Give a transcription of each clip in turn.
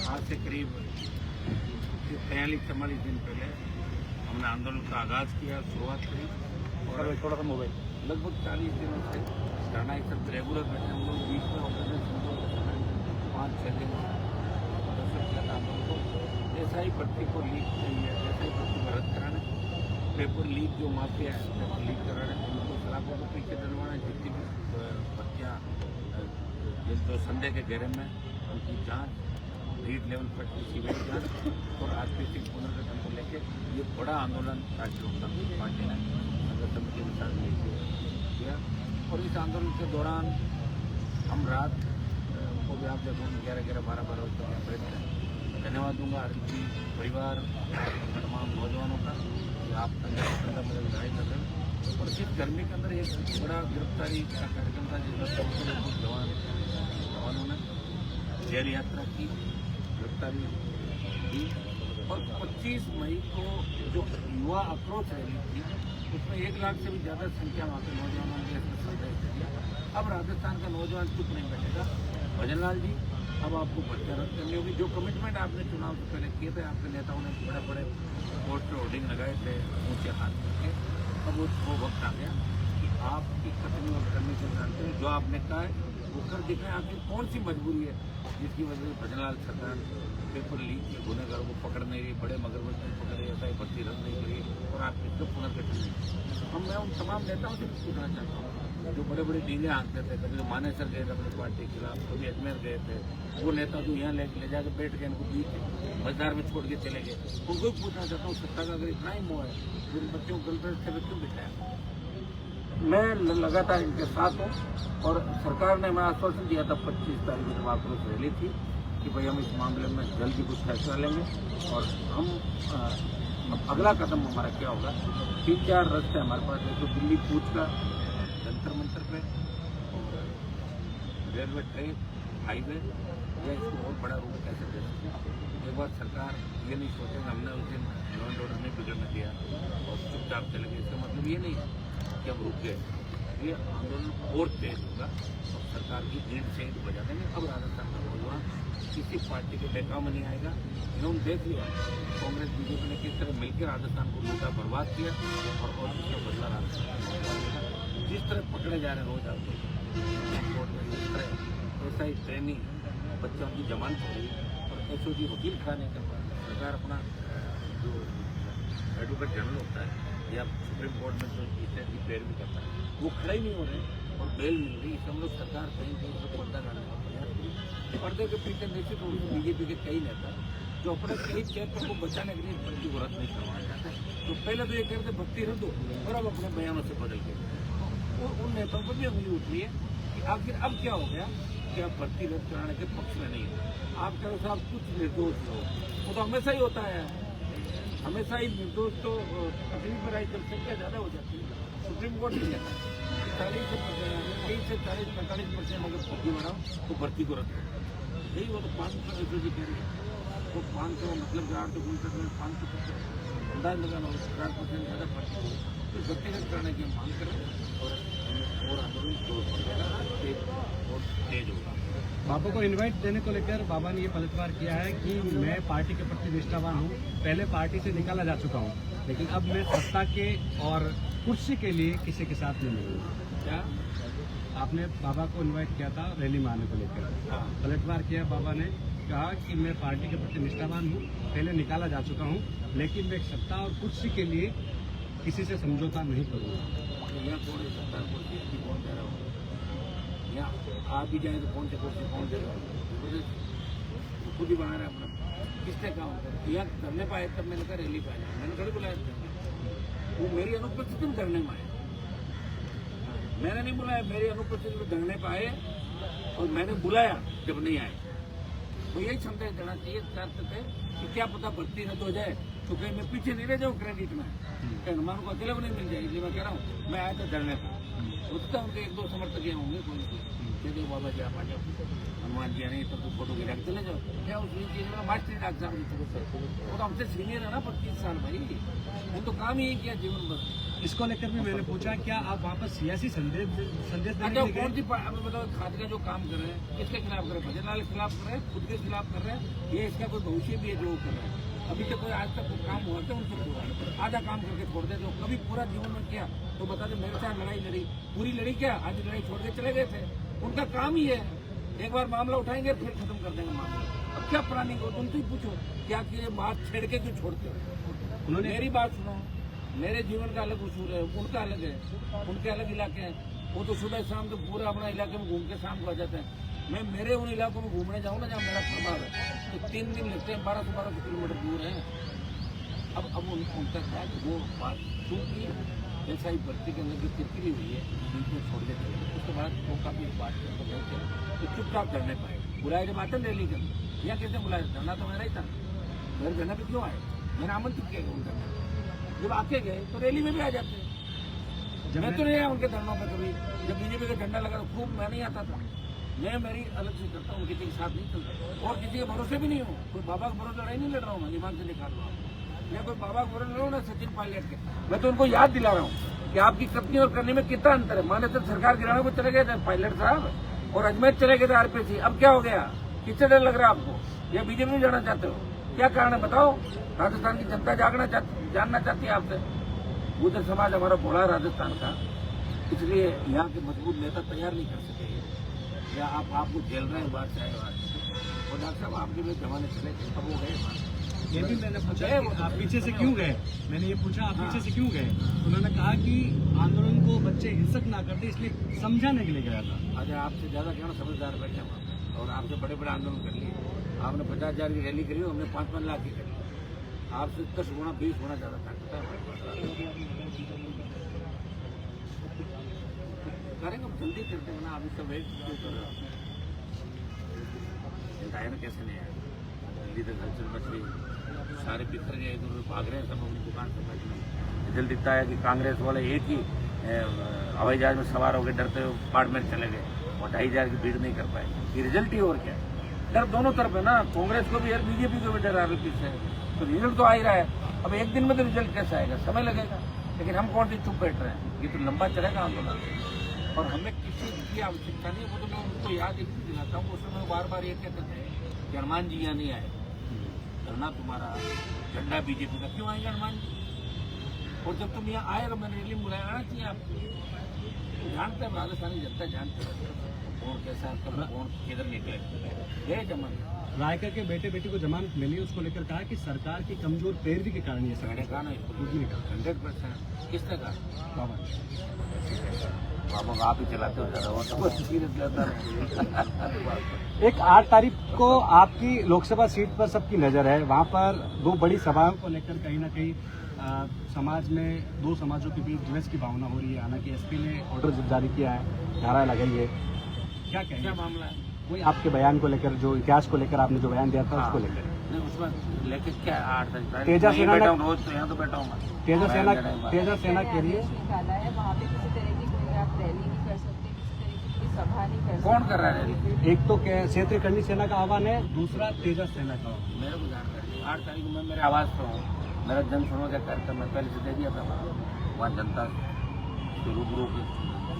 आज से करीब 43-44 दिन पहले हमने आंदोलन का आगाज किया, शुरुआत करी और थोड़ा सा मोबाइल लगभग 40 दिनों से धरना एक सब रेगुलर बैठे हम लोग बीच में ऑपरेशन 5-6 दिन किया था हम लोग को। जैसा ही भर्ती को लीक चाहिए, जैसा ही भर्ती को रद्द कराना, पेपर लीक जो माफिया है पेपर लीक कराना, उनको सलाखों को पीछे डलवाना, जितनी भी भर्तियाँ जो संदेह के घेरे में उनकी जाँच, लीड लेवल पर सीबीआई जाँच और राजनीतिक पुनर्गठन को लेकर ये बड़ा आंदोलन राष्ट्रीय लोक तांत्रिक पार्टी ने संघर्ष समिति के साथ किया। और इस आंदोलन के दौरान हम रात को भी आप देखो 11-12 बजे तक बैठे हैं। धन्यवाद दूंगा आरती परिवार तमाम नौजवानों का कि आप मेरे लड़ाई कर रहे हैं। और इस गर्मी के अंदर एक बड़ा गिरफ्तारी का कार्यक्रम था जिसमें कुछ जवानों ने जेल यात्रा की, गिरफ्तारी की। और 25 मई को जो युवा अप्रोच रैली थी उसमें 1 लाख से भी ज़्यादा संख्या वहाँ के नौजवानों ने इसमें संदेश दिया। अब राजस्थान का नौजवान चुप नहीं बैठेगा। भजनलाल जी, अब आपको भर्तियाँ रद्द करनी होगी। जो कमिटमेंट आपने चुनाव से पहले किए थे, आपके नेताओं ने बड़े पोस्टर होर्डिंग लगाए थे ऊँचे हाथ करके, अब वो वक्त आ गया कि आपकी कथनी और करने से जानते हैं। जो आपने कहा है वो कर दिखाएं। आखिर कौन सी मजबूरी है जिसकी वजह से भजनलाल सरकार पेपर लीक के गुनहगारों को पकड़ नहीं रही, बड़े मगरमच्छ नहीं पकड़े, ऐसा ही भर्ती रद्द नहीं करी और आप इसका पुनर्गठन नहीं। मैं उन तमाम नेताओं से पूछना चाहता हूँ जो बड़े बड़े डीले आंकते थे, कभी तो मानेसर गए थे अपनी पार्टी के खिलाफ, कभी अजमेर गए थे, वो नेता जो यहाँ ले जाकर बैठ गए, इनको बीच बाजार में छोड़ के चले गए, उनको भी पूछना चाहता हूँ सत्ता का अगर इतना ही मोह है तो इन बच्चों को गलत क्यों बिठाया। मैं लगातार इनके साथ हूँ और सरकार ने हमें आश्वासन दिया था 25 तारीख जब आक्रोश रैली थी कि भाई हम इस मामले में जल्दी कुछ फैसला लेंगे और हम अब अगला कदम हमारा क्या होगा। 3-4 रास्ते हमारे पास है। तो दिल्ली कूच का जंतर मंतर पे, रेलवे ट्रैक, हाईवे, या इसको और बड़ा रूप कैसे दे सकते हैं। एक बार सरकार ये नहीं सोचेंगे हमने उस दिन लॉ एंड ऑर्डर नहीं बिगड़ने दिया और चुपचाप चले गए, इसका मतलब ये नहीं कि हम रुक गए। ये आंदोलन और तेज होगा और सरकार की नींद से बजा देंगे। अब राजस्थान का नौजवान किसी पार्टी के बहकाव में नहीं आएगा। इन्होंने देख लिया कांग्रेस बीजेपी ने किस तरह मिलकर राजस्थान को लूटा बर्बाद किया और उसका बदला राजस्थान जिस तरह पकड़े जा रहे हैं रोज आपको इस तरह ऐसा ही ट्रेनिंग बच्चों की जमानत हो रही और एसओजी वकील खड़ा नहीं कर पा रही। सरकार अपना जो एडवोकेट जनरल होता है या सुप्रीम कोर्ट में जो इस की पैरवी करता है वो खड़ा ही नहीं हो रहे और बेल मिल रही। इसे हम लोग सरकार कहीं से पर्दा डालने का प्रयास करी। पर्दे के पीछे निश्चित रूप से बीजेपी के कई नेता जो अपने कई क्षेत्रों को बचाने के लिए भर्ती को रद्द नहीं करवाना चाहते। तो पहले तो ये कहते भर्ती रद्द हो और अब अपने बयानों से बदल के तो उन नेताओं पर भी उंगली उठ रही है कि आखिर अब क्या हो गया कि आप भर्ती रद्द कराने के पक्ष में नहीं हो। आप कहो साहब कुछ निर्दोष हो, वो तो हमेशा ही होता है। हमेशा ही निर्दोष तो तकलीफ में राय संख्या ज़्यादा हो जाती है। सुप्रीम कोर्ट नहीं कहता 30 से 40-45% अगर भर्ती बढ़ाओ तो भर्ती को रद्द करो। यही वो तो 500 एसओजी कह रही है तो 500 मतलब 8 में 500% अंदाज लगाना हो 50% ज़्यादा भर्ती तो भर्ती रद्द करने की हम मांग करें और आंदोलन जोर पड़ेगा और तेज होगा। बाबा को इनवाइट देने को लेकर बाबा ने ये पलटवार किया है कि मैं पार्टी के प्रति निष्ठावान हूँ, पहले पार्टी से निकाला जा चुका हूँ, लेकिन अब मैं सत्ता के और कुर्सी के लिए किसी के साथ नहीं मिलूंगा। क्या आपने बाबा को इनवाइट किया था रैली में आने को लेकर, पलटवार किया। बाबा ने कहा कि मैं पार्टी के प्रति निष्ठावान हूँ, पहले निकाला जा चुका हूँ, लेकिन मैं सत्ता और कुर्सी के लिए किसी से समझौता नहीं करूँगा। यहाँ कौन है सत्ता कुर्सी कौन दे रहा हो? यहाँ आप भी जाए तो कौन से कुर्सी कौन दे रहा हो? खुद ही बना रहा है अपना। किसने कहा यहाँ करने पाए तब मैंने कहा रैली पाया, मैंने थोड़ी बुलाया। वो मेरी अनुपस्थिति में धरने में आए, मैंने नहीं बुलाया। मेरी अनुपस्थिति में धरने पे आए और मैंने बुलाया जब नहीं आए। तो यही संदेश देना चाहिए चाहते थे कि क्या पता भर्ती रद्द हो जाए तो कहीं मैं पीछे नहीं रह जाऊँ क्रेडिट में, हनुमान को अकेले को नहीं मिल जाए। इसलिए मैं कह रहा हूँ मैं आया था धरने पर, उसका उनके 1-2 समर्थक यहाँ होंगे कोई कहते बाबा जी आप आ जाओ, हनुमान जी नहीं तो फोटो गिरा के चले जाओ। क्या उसमें चीज मास्टर डॉक्टर साहब की तरफ से वो तो हमसे सीनियर है ना 25 साल भाई, उन तो काम ही किया जीवन भर। इसको लेकर भी मैंने पूछा क्या आप वहाँ पर सियासी संदेश देने के लिए कौन सी बताओ, खाद का जो काम कर रहे हैं किसके खिलाफ कर रहे हैं? भजन लाल के खिलाफ कर रहे हैं, खुद के खिलाफ कर रहे हैं, ये इसका कोई भविष्य भी है जो कर रहे हैं। अभी तक कोई आज तक काम हुआ था उनसे पूरा आधा काम करके छोड़ देते हो, कभी पूरा जीवन में किया तो बता दे मेरे साथ लड़ाई लड़ी पूरी लड़ी क्या, आज लड़ाई छोड़ के चले गए थे। उनका काम ही है एक बार मामला उठाएंगे फिर खत्म कर देंगे मामला। अब क्या प्लानिंग हो तुम, तो ही पूछो क्या किए, बात छेड़ के क्यों छोड़ते हो? उन्होंने मेरी बात सुनो, मेरे जीवन का अलग उसूल है, उनका अलग है, उनके अलग इलाके हैं। वो तो सुबह शाम तो पूरा अपना इलाके में घूम के शाम को आ जाते हैं। मैं मेरे उन इलाकों में घूमने जाऊँ ना जहाँ मेरा प्रभाव है तो 3 दिन लगते हैं, 1200 किलोमीटर दूर है। अब उनका क्या वो बात क्योंकि ऐसा ही भर्ती के अंदर जो किरकिरी हुई है उनको छोड़ के चले गए, उसके बाद वो काफी बात करते तो चुपचाप करने पाए। बुलाए जब आते रैली कर या कैसे बुलाए, धरना तो मेरा ही था, मेरे धरना पे क्यों आए, मैंने आमंत्रित किया उनका। जब आके गए तो रैली में भी आ जाते हैं। मैं तो नहीं आया उनके धरनों पर कभी, जब बीजेपी का झंडा लगा तो खूब मैं नहीं आता था। मैं मेरी अलग से करता हूँ, किसी के साथ नहीं चलता और किसी के भरोसे भी नहीं हूँ। कोई बाबा के भरोसे लड़ाई नहीं लड़ रहा हूँ, मैं दिमाग से निकाल रहा हूँ। मैं कोई बाबा के भरोसे लड़ रहा हूँ ना सचिन पायलट के, मैं तो उनको याद दिला रहा हूँ कि आपकी करनी और करने में कितना अंतर है। माने तो सरकार गिराने को चले गए थे पायलट साहब और अजमेर चले गए थे आरपीसी, अब क्या हो गया, किससे डर लग रहा है आपको? या बीजेपी में जाना चाहते हो? क्या कारण है बताओ? राजस्थान की जनता जानना चाहती है आपसे। गुर्जर समाज हमारा भोला राजस्थान का, इसलिए यहाँ के मजबूत नेता तैयार नहीं कर सके या आपको झेल रहे हैं बात चाहे बात। और डॉक्टर साहब आपके भी जमाने चले गए, अब वो गए। ये भी मैंने पूछा कि आप पीछे से क्यों गए, मैंने ये पूछा आप पीछे से क्यों गए, उन्होंने कहा कि आंदोलन को बच्चे हिंसक ना करते इसलिए समझाने के लिए गया था। अरे आपसे ज्यादा क्या समझदार बैठे हम और आपसे बड़े बड़े आंदोलन कर लिए। आपने 50,000 की रैली करी, हमने 5-5 लाख की करी। आपसे 10 गुना 20 गुना ज्यादा ताकत है। करेंगे जल्दी करते हैं ना, अभी तो वेट क्यों कर रहे हो? कैसे नहीं आया दिल्ली तक हलचल मच गई, सारे बिखर गए, इधर भाग रहे हैं सब अपनी दुकान से बैठ गए। रिजल्ट दिखता है कि कांग्रेस वाले एक ही हवाई जहाज में सवार होकर डरते हुए बाड़मेर चले गए और 2,500 की भीड़ नहीं कर पाए। ये रिजल्ट ही और क्या है, डर दोनों तरफ है ना, कांग्रेस को भी और बीजेपी को भी डर आरोपी से। तो रिजल्ट तो आ ही रहा है, अब एक दिन में तो रिजल्ट कैसे आएगा, समय लगेगा। लेकिन हम कौन सी चुप बैठ रहे हैं, ये तो लंबा चलेगा आंदोलन और हमें किसी की आवश्यकता नहीं है। वो तो मैं उनको याद एक दिलाता हूँ, उसमें मैं बार बार ये कहते थे कि हनुमान जी यहाँ नहीं आए, धरना तुम्हारा, झंडा बीजेपी का, क्यों आएंगे हनुमान जी? और जब तुम यहाँ आए तो मैंने रैली में बुलाया, आना चाहिए आपको। जानते हैं राजस्थानी जनता जानते हैं कौन कैसा है, कौन किधर निकले गए जमाने। रायकर के बेटे बेटी को जमानत मिली, उसको लेकर कहा कि सरकार की कमजोर पैरवी के कारण ये सब। मैंने कहा ना 100% किसने कहा? बाबा आप ही चलाते हो, सीरियस लेता है। एक 8 तारीख को आपकी लोकसभा सीट पर सबकी नजर है, वहाँ पर 2 बड़ी सभाओं को लेकर कहीं ना कहीं समाज में 2 समाजों के बीच द्वेष की भावना हो रही है। हालांकि एसपी ने ऑर्डर जारी किया है, धारा लगाई है, क्या कहेंगे? क्या मामला है? वही आपके बयान को लेकर, जो इतिहास को लेकर आपने जो बयान दिया था उसको लेकर। नहीं उसमें लेकिन क्या 8 तारीख तेजा सेना रोज तो यहाँ तो बैठा हूँ। तेजा सेना के लिए निकाला है, वहाँ पे किसी तरह की कोई आप रैली नहीं कर सकते, किसी तरह की कोई सभा नहीं कर सकते। कौन कर रहा है रैली? एक तो क्षेत्रीय करनी सेना का आह्वान है, दूसरा तेजस सेना का। मेरे को जानकारी 8 तारीख को मैं मेरे आवाज पर हूँ, मेरा जन सुनवा का कार्यक्रम मैं पहले से दे दिया था, वहाँ जनता के रूबरू की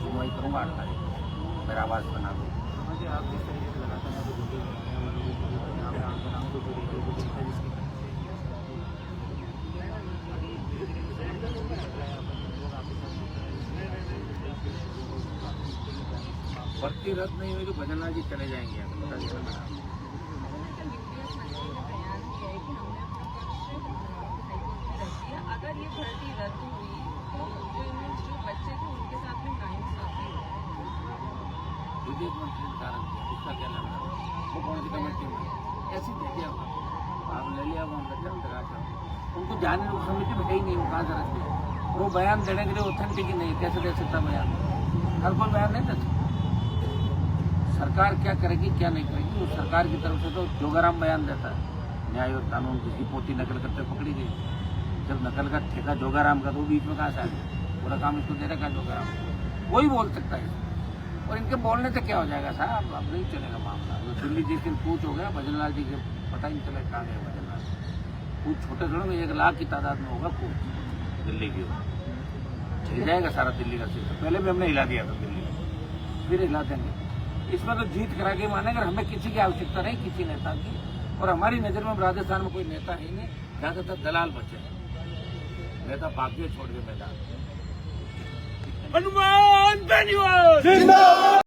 सुनवाई करूँगा 8 तारीख, मेरा आवाज बना दूँ। भर्ती रद्द नहीं हुई तो भजनलाल जी चले जाएंगे। अगर ये भर्ती रद्द हुई तो जो बच्चे थे उनके साथ में नाइंसाफी विदेश मंत्री ने कारण किया, उसका क्या लग रहा है? वो कौन सी कमेटी में ऐसी दे दिया, आप ले लिया, वो हम उनको जाने समिति में है ही नहीं, वो कहाँ से रखते? वो बयान देने के लिए ऑथेंटिक ही नहीं, कैसे दे सकता बयान? हर कोई बयान नहीं दे सकता। सरकार क्या करेगी क्या नहीं करेगी, उस सरकार की तरफ से तो जोगाराम बयान देता है। न्याय और कानून की पोती नकल करते पकड़ी गई, जब नकल का ठेका जोगाराम का तो बीच में कहाँ से आ गया? पूरा काम इसको दे रखा जोगाराम, वही बोल सकता है। और इनके बोलने से क्या हो जाएगा साहब, अब नहीं चलेगा मामला। तो दिल्ली जिस दिन कूच हो गया भजनलाल जी के पता ही नहीं चला कहाँ गए भजनलाल। कूच छोटे थोड़े में 1 लाख की तादाद में होगा कूच दिल्ली की, हिल जाएगा सारा दिल्ली का सिस्टम। पहले भी हमने हिला दिया था दिल्ली में, फिर हिला देंगे। इसमें तो जीत करा के मानेंगे, हमें किसी की आवश्यकता नहीं किसी नेता की। और हमारी नजर में राजस्थान में कोई नेता है नहीं, ज्यादातर दलाल बचे हैं, नेता भाग्य छोड़ के मैदान। हनुमान बेनीवाल जिंदाबाद।